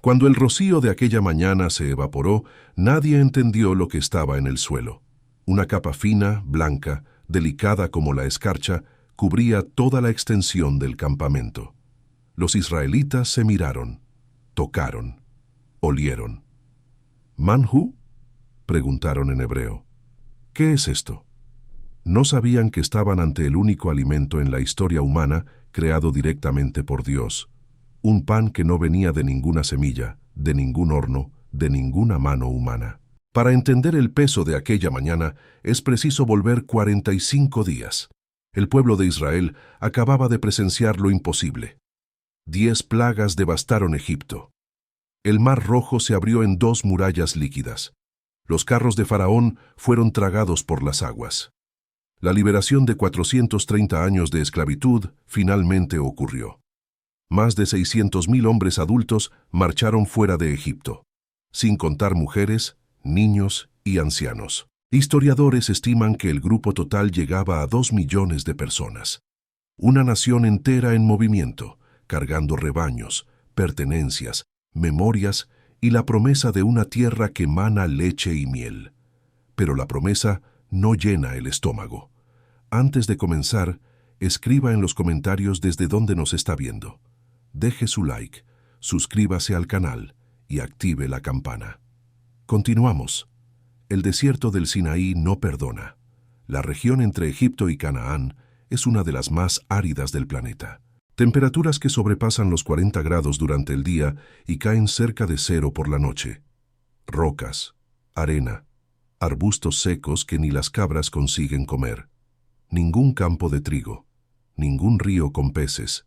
Cuando el rocío de aquella mañana se evaporó, nadie entendió lo que estaba en el suelo. Una capa fina, blanca, delicada como la escarcha, cubría toda la extensión del campamento. Los israelitas se miraron, tocaron, olieron. ¿Manhu? Preguntaron en hebreo. ¿Qué es esto? No sabían que estaban ante el único alimento en la historia humana creado directamente por Dios. Un pan que no venía de ninguna semilla, de ningún horno, de ninguna mano humana. Para entender el peso de aquella mañana es preciso volver 45 días. El pueblo de Israel acababa de presenciar lo imposible. 10 plagas devastaron Egipto. El Mar Rojo se abrió en 2 murallas líquidas. Los carros de Faraón fueron tragados por las aguas. La liberación de 430 años de esclavitud finalmente ocurrió. Más de 600.000 hombres adultos marcharon fuera de Egipto, sin contar mujeres, niños y ancianos. Historiadores estiman que el grupo total llegaba a 2 millones de personas. Una nación entera en movimiento, cargando rebaños, pertenencias, memorias y la promesa de una tierra que mana leche y miel. Pero la promesa no llena el estómago. Antes de comenzar, escriba en los comentarios desde dónde nos está viendo. Deje su like, suscríbase al canal y active la campana. Continuamos. El desierto del Sinaí no perdona. La región entre Egipto y Canaán es una de las más áridas del planeta. Temperaturas que sobrepasan los 40 grados durante el día y caen cerca de 0 por la noche. Rocas, arena, arbustos secos que ni las cabras consiguen comer. Ningún campo de trigo, ningún río con peces,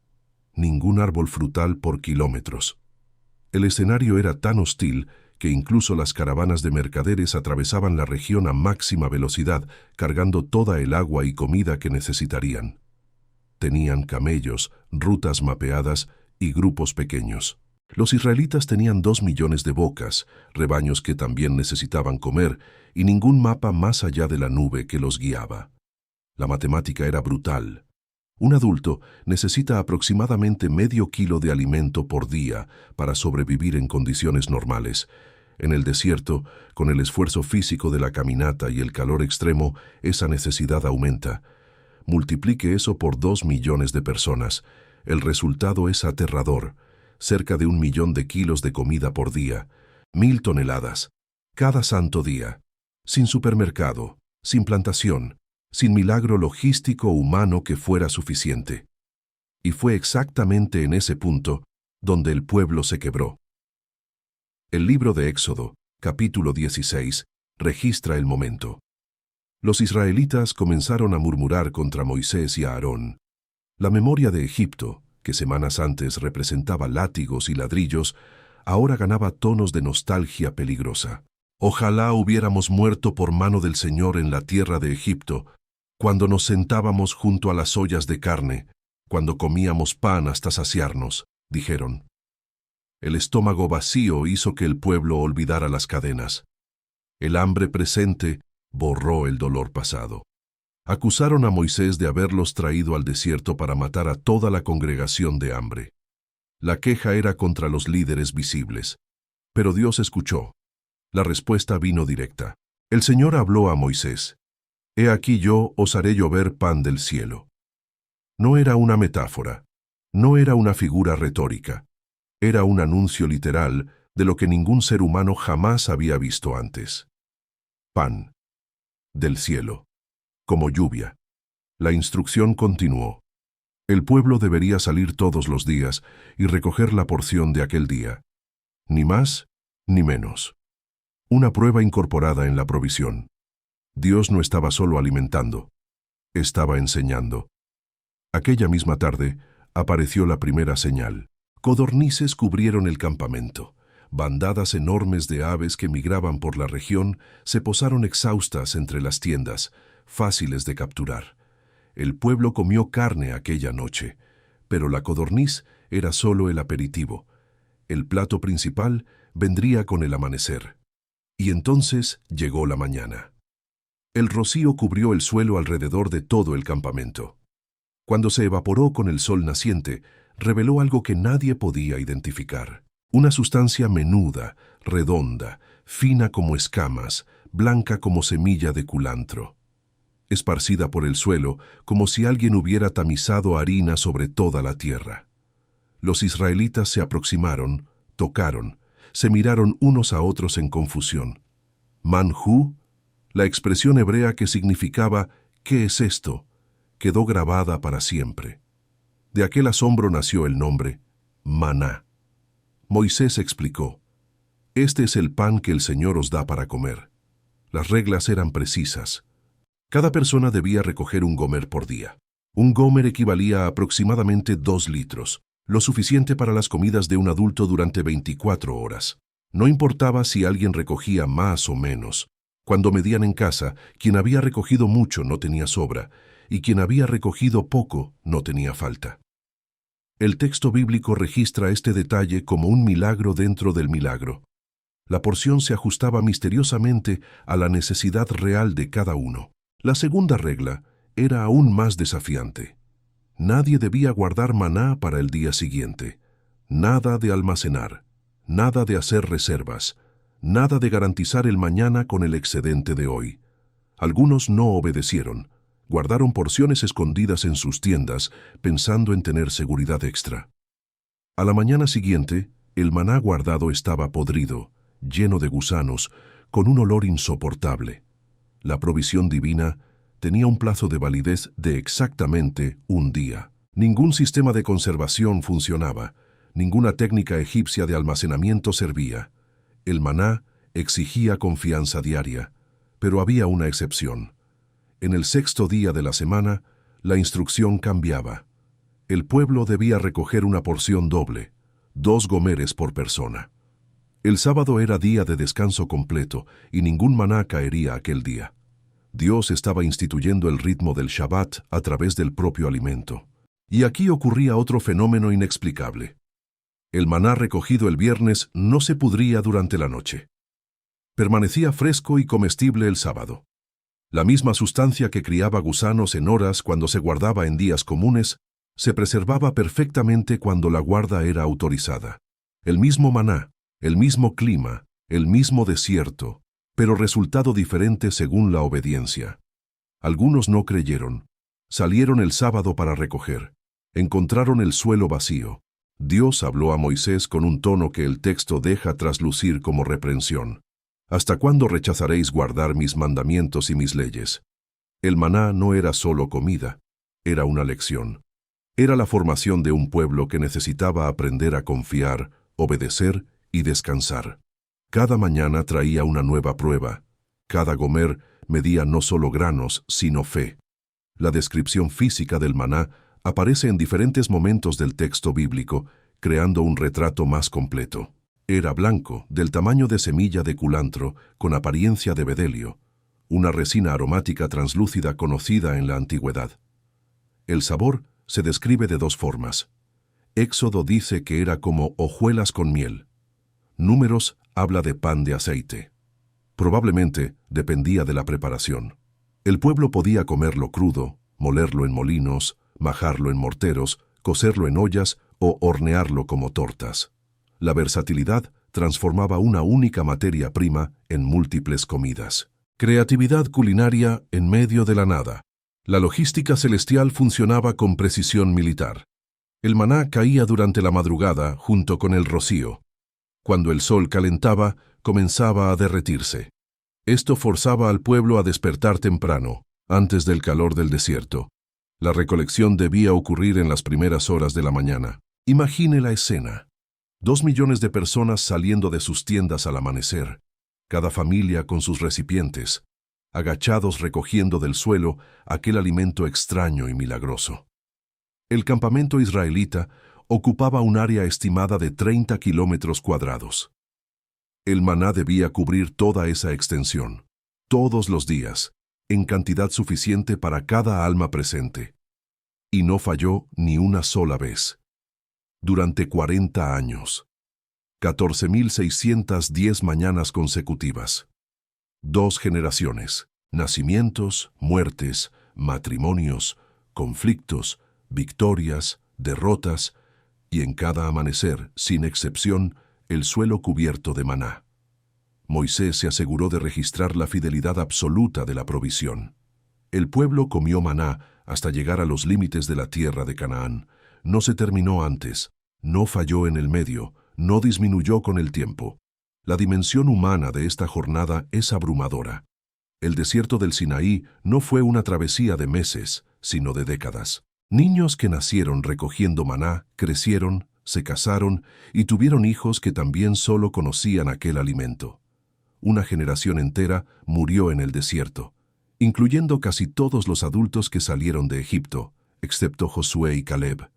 ningún árbol frutal por kilómetros. El escenario era tan hostil que incluso las caravanas de mercaderes atravesaban la región a máxima velocidad, cargando toda el agua y comida que necesitarían. Tenían camellos, rutas mapeadas y grupos pequeños. Los israelitas tenían 2 millones de bocas, rebaños que también necesitaban comer, y ningún mapa más allá de la nube que los guiaba. La matemática era brutal. Un adulto necesita aproximadamente medio kilo de alimento por día para sobrevivir en condiciones normales. En el desierto, con el esfuerzo físico de la caminata y el calor extremo, esa necesidad aumenta. Multiplique eso por 2 millones de personas. El resultado es aterrador. Cerca de 1 millón de kilos de comida por día. 1.000 toneladas. Cada santo día. Sin supermercado, sin plantación, sin milagro logístico humano que fuera suficiente. Y fue exactamente en ese punto donde el pueblo se quebró. El libro de Éxodo, capítulo 16, registra el momento. Los israelitas comenzaron a murmurar contra Moisés y Aarón. La memoria de Egipto, que semanas antes representaba látigos y ladrillos, ahora ganaba tonos de nostalgia peligrosa. Ojalá hubiéramos muerto por mano del Señor en la tierra de Egipto, cuando nos sentábamos junto a las ollas de carne, cuando comíamos pan hasta saciarnos, dijeron. El estómago vacío hizo que el pueblo olvidara las cadenas. El hambre presente borró el dolor pasado. Acusaron a Moisés de haberlos traído al desierto para matar a toda la congregación de hambre. La queja era contra los líderes visibles. Pero Dios escuchó. La respuesta vino directa. El Señor habló a Moisés. He aquí yo os haré llover pan del cielo. No era una metáfora, no era una figura retórica, era un anuncio literal de lo que ningún ser humano jamás había visto antes. Pan. Del cielo. Como lluvia. La instrucción continuó. El pueblo debería salir todos los días y recoger la porción de aquel día. Ni más, ni menos. Una prueba incorporada en la provisión. Dios no estaba solo alimentando, estaba enseñando. Aquella misma tarde apareció la primera señal. Codornices cubrieron el campamento. Bandadas enormes de aves que migraban por la región se posaron exhaustas entre las tiendas, fáciles de capturar. El pueblo comió carne aquella noche, pero la codorniz era solo el aperitivo. El plato principal vendría con el amanecer. Y entonces llegó la mañana. El rocío cubrió el suelo alrededor de todo el campamento. Cuando se evaporó con el sol naciente, reveló algo que nadie podía identificar. Una sustancia menuda, redonda, fina como escamas, blanca como semilla de culantro, esparcida por el suelo como si alguien hubiera tamizado harina sobre toda la tierra. Los israelitas se aproximaron, tocaron, se miraron unos a otros en confusión. Manjú, la expresión hebrea que significaba ¿qué es esto?, quedó grabada para siempre. De aquel asombro nació el nombre maná. Moisés explicó: «Este es el pan que el Señor os da para comer». Las reglas eran precisas. Cada persona debía recoger un gomer por día. Un gomer equivalía a aproximadamente 2 litros, lo suficiente para las comidas de un adulto durante 24 horas. No importaba si alguien recogía más o menos. Cuando medían en casa, quien había recogido mucho no tenía sobra, y quien había recogido poco no tenía falta. El texto bíblico registra este detalle como un milagro dentro del milagro. La porción se ajustaba misteriosamente a la necesidad real de cada uno. La segunda regla era aún más desafiante. Nadie debía guardar maná para el día siguiente. Nada de almacenar, nada de hacer reservas, nada de garantizar el mañana con el excedente de hoy. Algunos no obedecieron. Guardaron porciones escondidas en sus tiendas, pensando en tener seguridad extra. A la mañana siguiente, el maná guardado estaba podrido, lleno de gusanos, con un olor insoportable. La provisión divina tenía un plazo de validez de exactamente un día. Ningún sistema de conservación funcionaba, ninguna técnica egipcia de almacenamiento servía. El maná exigía confianza diaria, pero había una excepción. En el 6º día de la semana, la instrucción cambiaba. El pueblo debía recoger una porción doble, 2 gomeres por persona. El sábado era día de descanso completo y ningún maná caería aquel día. Dios estaba instituyendo el ritmo del Shabbat a través del propio alimento. Y aquí ocurría otro fenómeno inexplicable. El maná recogido el viernes no se pudría durante la noche. Permanecía fresco y comestible el sábado. La misma sustancia que criaba gusanos en horas cuando se guardaba en días comunes, se preservaba perfectamente cuando la guarda era autorizada. El mismo maná, el mismo clima, el mismo desierto, pero resultado diferente según la obediencia. Algunos no creyeron. Salieron el sábado para recoger. Encontraron el suelo vacío. Dios habló a Moisés con un tono que el texto deja traslucir como reprensión. ¿Hasta cuándo rechazaréis guardar mis mandamientos y mis leyes? El maná no era solo comida, era una lección. Era la formación de un pueblo que necesitaba aprender a confiar, obedecer y descansar. Cada mañana traía una nueva prueba. Cada gomer medía no solo granos, sino fe. La descripción física del maná aparece en diferentes momentos del texto bíblico, creando un retrato más completo. Era blanco, del tamaño de semilla de culantro, con apariencia de bedelio, una resina aromática translúcida conocida en la antigüedad. El sabor se describe de 2 formas. Éxodo dice que era como hojuelas con miel. Números habla de pan de aceite. Probablemente dependía de la preparación. El pueblo podía comerlo crudo, molerlo en molinos, majarlo en morteros, cocerlo en ollas o hornearlo como tortas. La versatilidad transformaba una única materia prima en múltiples comidas. Creatividad culinaria en medio de la nada. La logística celestial funcionaba con precisión militar. El maná caía durante la madrugada junto con el rocío. Cuando el sol calentaba, comenzaba a derretirse. Esto forzaba al pueblo a despertar temprano, antes del calor del desierto. La recolección debía ocurrir en las primeras horas de la mañana. Imagine la escena. 2 millones de personas saliendo de sus tiendas al amanecer, cada familia con sus recipientes, agachados recogiendo del suelo aquel alimento extraño y milagroso. El campamento israelita ocupaba un área estimada de 30 kilómetros cuadrados. El maná debía cubrir toda esa extensión, todos los días, en cantidad suficiente para cada alma presente. Y no falló ni una sola vez. Durante 40 años. 14.610 mañanas consecutivas. 2 generaciones. Nacimientos, muertes, matrimonios, conflictos, victorias, derrotas, y en cada amanecer, sin excepción, el suelo cubierto de maná. Moisés se aseguró de registrar la fidelidad absoluta de la provisión. El pueblo comió maná hasta llegar a los límites de la tierra de Canaán. No se terminó antes, no falló en el medio, no disminuyó con el tiempo. La dimensión humana de esta jornada es abrumadora. El desierto del Sinaí no fue una travesía de meses, sino de décadas. Niños que nacieron recogiendo maná, crecieron, se casaron y tuvieron hijos que también solo conocían aquel alimento. Una generación entera murió en el desierto, incluyendo casi todos los adultos que salieron de Egipto, excepto Josué y Caleb.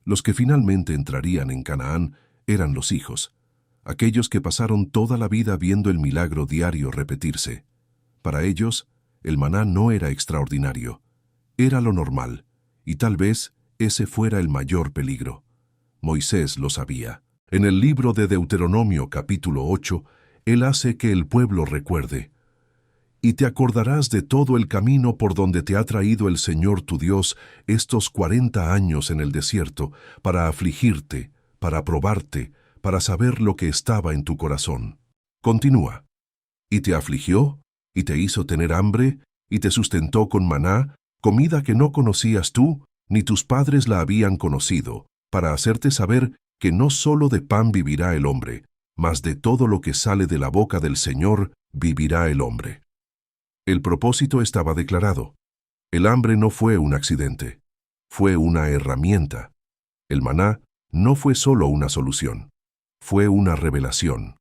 Los que finalmente entrarían en Canaán eran los hijos, aquellos que pasaron toda la vida viendo el milagro diario repetirse. Para ellos, el maná no era extraordinario, era lo normal, y tal vez ese fuera el mayor peligro. Moisés lo sabía. En el libro de Deuteronomio capítulo 8, él hace que el pueblo recuerde: y te acordarás de todo el camino por donde te ha traído el Señor tu Dios estos 40 años en el desierto, para afligirte, para probarte, para saber lo que estaba en tu corazón. Continúa. Y te afligió, y te hizo tener hambre, y te sustentó con maná, comida que no conocías tú, ni tus padres la habían conocido, para hacerte saber que no solo de pan vivirá el hombre, mas de todo lo que sale de la boca del Señor vivirá el hombre. El propósito estaba declarado. El hambre no fue un accidente, fue una herramienta. El maná no fue solo una solución, fue una revelación.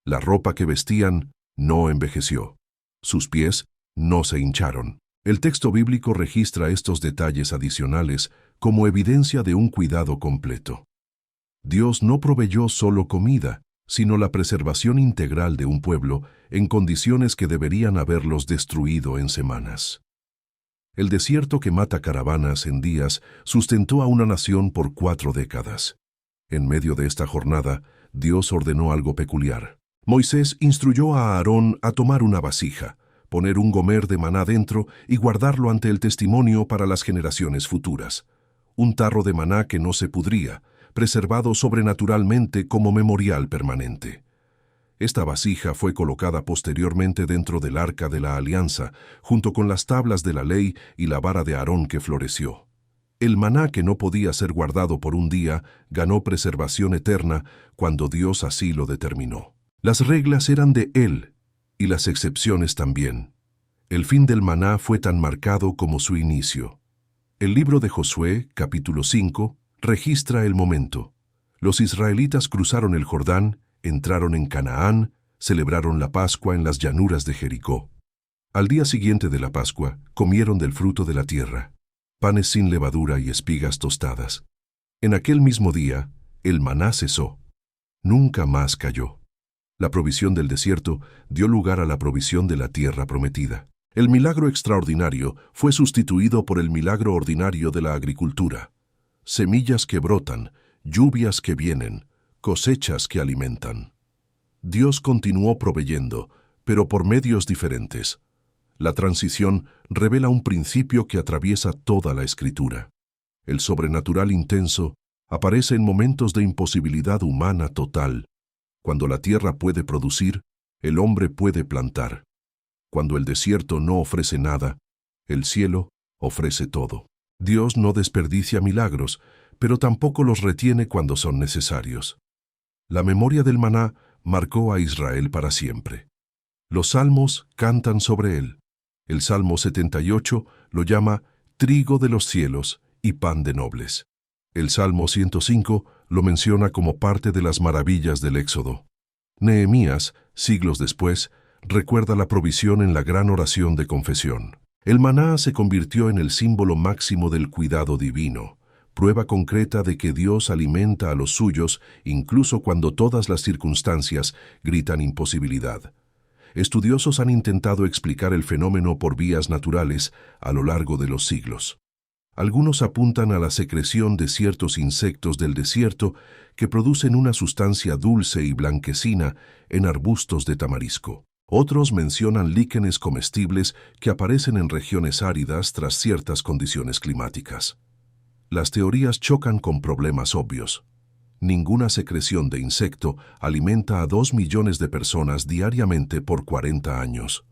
La ropa que vestían no envejeció. Sus pies no se hincharon. El texto bíblico registra estos detalles adicionales como evidencia de un cuidado completo. Dios no proveyó solo comida, sino la preservación integral de un pueblo en condiciones que deberían haberlos destruido en semanas. El desierto que mata caravanas en días sustentó a una nación por 4 décadas. En medio de esta jornada, Dios ordenó algo peculiar. Moisés instruyó a Aarón a tomar una vasija, poner un gomer de maná dentro y guardarlo ante el testimonio para las generaciones futuras. Un tarro de maná que no se pudría, preservado sobrenaturalmente como memorial permanente. Esta vasija fue colocada posteriormente dentro del Arca de la Alianza, junto con las tablas de la ley y la vara de Aarón que floreció. El maná que no podía ser guardado por un día ganó preservación eterna cuando Dios así lo determinó. Las reglas eran de Él, y las excepciones también. El fin del maná fue tan marcado como su inicio. El libro de Josué, capítulo 5, registra el momento. Los israelitas cruzaron el Jordán, entraron en Canaán, celebraron la Pascua en las llanuras de Jericó. Al día siguiente de la Pascua, comieron del fruto de la tierra, panes sin levadura y espigas tostadas. En aquel mismo día, el maná cesó. Nunca más cayó. La provisión del desierto dio lugar a la provisión de la tierra prometida. El milagro extraordinario fue sustituido por el milagro ordinario de la agricultura. Semillas que brotan, lluvias que vienen, cosechas que alimentan. Dios continuó proveyendo, pero por medios diferentes. La transición revela un principio que atraviesa toda la Escritura. El sobrenatural intenso aparece en momentos de imposibilidad humana total. Cuando la tierra puede producir, el hombre puede plantar. Cuando el desierto no ofrece nada, el cielo ofrece todo. Dios no desperdicia milagros, pero tampoco los retiene cuando son necesarios. La memoria del maná marcó a Israel para siempre. Los salmos cantan sobre él. El Salmo 78 lo llama trigo de los cielos y pan de nobles. El Salmo 105 lo menciona como parte de las maravillas del Éxodo. Nehemías, siglos después, recuerda la provisión en la gran oración de confesión. El maná se convirtió en el símbolo máximo del cuidado divino, prueba concreta de que Dios alimenta a los suyos incluso cuando todas las circunstancias gritan imposibilidad. Estudiosos han intentado explicar el fenómeno por vías naturales a lo largo de los siglos. Algunos apuntan a la secreción de ciertos insectos del desierto que producen una sustancia dulce y blanquecina en arbustos de tamarisco. Otros mencionan líquenes comestibles que aparecen en regiones áridas tras ciertas condiciones climáticas. Las teorías chocan con problemas obvios. Ninguna secreción de insecto alimenta a 2 millones de personas diariamente por 40 años.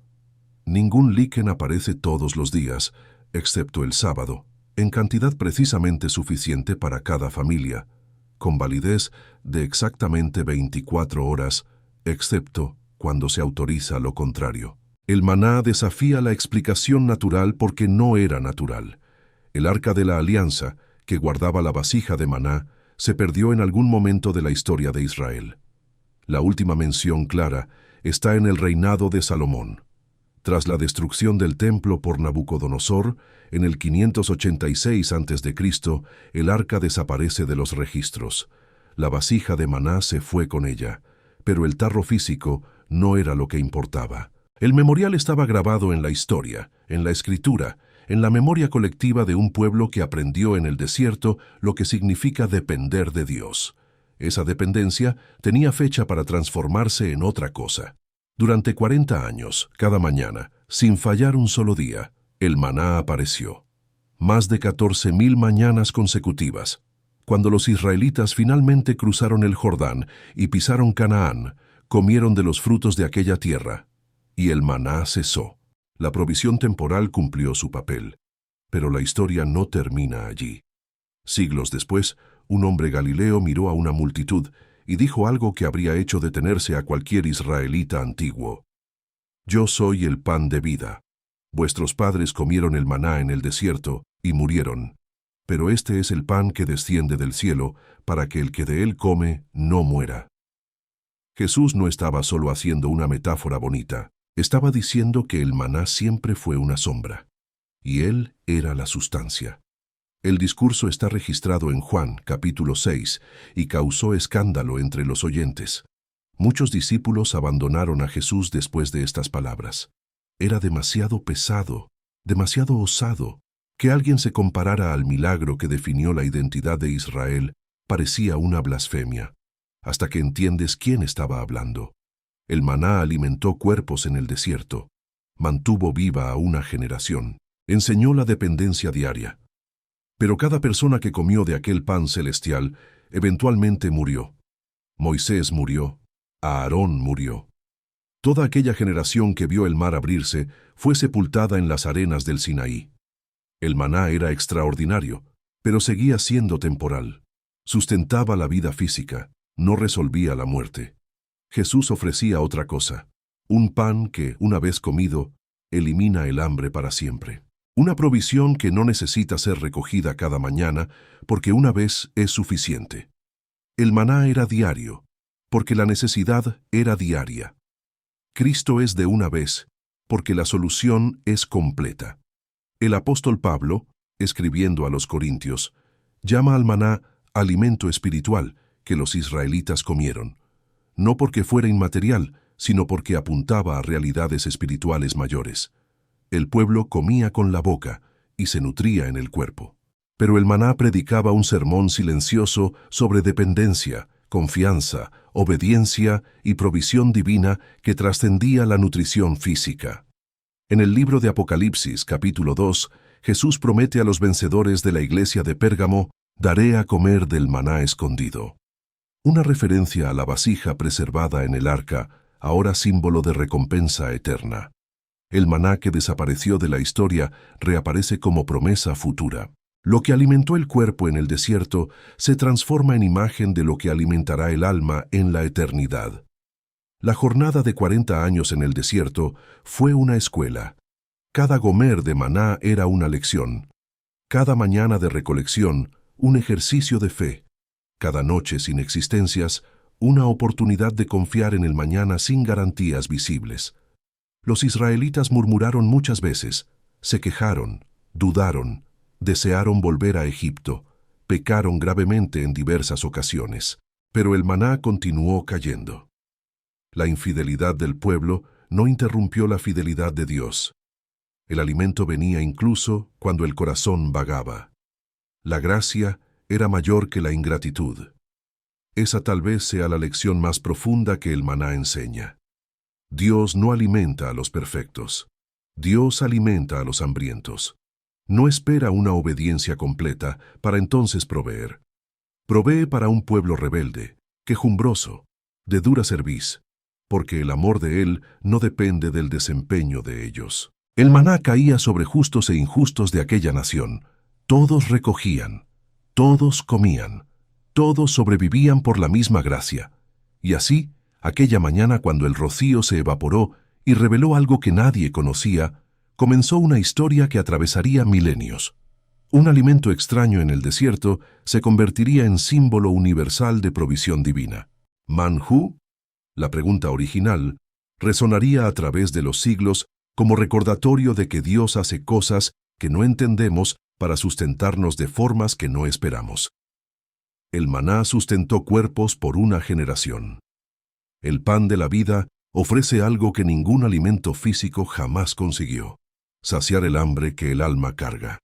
Ningún líquen aparece todos los días, excepto el sábado, en cantidad precisamente suficiente para cada familia, con validez de exactamente 24 horas, excepto cuando se autoriza lo contrario. El maná desafía la explicación natural porque no era natural. El arca de la alianza, que guardaba la vasija de maná, se perdió en algún momento de la historia de Israel. La última mención clara está en el reinado de Salomón. Tras la destrucción del templo por Nabucodonosor, en el 586 a.C., el arca desaparece de los registros. La vasija de maná se fue con ella, pero el tarro físico no era lo que importaba. El memorial estaba grabado en la historia, en la escritura, en la memoria colectiva de un pueblo que aprendió en el desierto lo que significa depender de Dios. Esa dependencia tenía fecha para transformarse en otra cosa. Durante 40 años, cada mañana, sin fallar un solo día, el maná apareció. Más de 14.000 mañanas consecutivas. Cuando los israelitas finalmente cruzaron el Jordán y pisaron Canaán, comieron de los frutos de aquella tierra, y el maná cesó. La provisión temporal cumplió su papel, pero la historia no termina allí. Siglos después, un hombre galileo miró a una multitud y dijo algo que habría hecho detenerse a cualquier israelita antiguo. «Yo soy el pan de vida. Vuestros padres comieron el maná en el desierto y murieron, pero este es el pan que desciende del cielo para que el que de él come no muera». Jesús no estaba solo haciendo una metáfora bonita. Estaba diciendo que el maná siempre fue una sombra, y él era la sustancia. El discurso está registrado en Juan, capítulo 6, y causó escándalo entre los oyentes. Muchos discípulos abandonaron a Jesús después de estas palabras. Era demasiado pesado, demasiado osado. Que alguien se comparara al milagro que definió la identidad de Israel parecía una blasfemia, hasta que entiendes quién estaba hablando. El maná alimentó cuerpos en el desierto, mantuvo viva a una generación, enseñó la dependencia diaria. Pero cada persona que comió de aquel pan celestial eventualmente murió. Moisés murió, Aarón murió. Toda aquella generación que vio el mar abrirse fue sepultada en las arenas del Sinaí. El maná era extraordinario, pero seguía siendo temporal. Sustentaba la vida física, no resolvía la muerte. Jesús ofrecía otra cosa, un pan que, una vez comido, elimina el hambre para siempre. Una provisión que no necesita ser recogida cada mañana, porque una vez es suficiente. El maná era diario, porque la necesidad era diaria. Cristo es de una vez, porque la solución es completa. El apóstol Pablo, escribiendo a los Corintios, llama al maná alimento espiritual que los israelitas comieron, no porque fuera inmaterial, sino porque apuntaba a realidades espirituales mayores. El pueblo comía con la boca y se nutría en el cuerpo. Pero el maná predicaba un sermón silencioso sobre dependencia, confianza, obediencia y provisión divina que trascendía la nutrición física. En el libro de Apocalipsis, capítulo 2, Jesús promete a los vencedores de la iglesia de Pérgamo: «Daré a comer del maná escondido». Una referencia a la vasija preservada en el arca, ahora símbolo de recompensa eterna. El maná que desapareció de la historia reaparece como promesa futura. Lo que alimentó el cuerpo en el desierto se transforma en imagen de lo que alimentará el alma en la eternidad. La jornada de 40 años en el desierto fue una escuela. Cada gomer de maná era una lección. Cada mañana de recolección, un ejercicio de fe. Cada noche sin existencias, una oportunidad de confiar en el mañana sin garantías visibles. Los israelitas murmuraron muchas veces, se quejaron, dudaron, desearon volver a Egipto, pecaron gravemente en diversas ocasiones, pero el maná continuó cayendo. La infidelidad del pueblo no interrumpió la fidelidad de Dios. El alimento venía incluso cuando el corazón vagaba. La gracia era mayor que la ingratitud. Esa tal vez sea la lección más profunda que el maná enseña. Dios no alimenta a los perfectos. Dios alimenta a los hambrientos. No espera una obediencia completa para entonces proveer. Provee para un pueblo rebelde, quejumbroso, de dura cerviz, porque el amor de él no depende del desempeño de ellos. El maná caía sobre justos e injustos de aquella nación. Todos recogían, todos comían, todos sobrevivían por la misma gracia. Y así, aquella mañana cuando el rocío se evaporó y reveló algo que nadie conocía, comenzó una historia que atravesaría milenios. Un alimento extraño en el desierto se convertiría en símbolo universal de provisión divina. Manjú, la pregunta original, resonaría a través de los siglos como recordatorio de que Dios hace cosas que no entendemos para sustentarnos de formas que no esperamos. El maná sustentó cuerpos por una generación. El pan de la vida ofrece algo que ningún alimento físico jamás consiguió: saciar el hambre que el alma carga.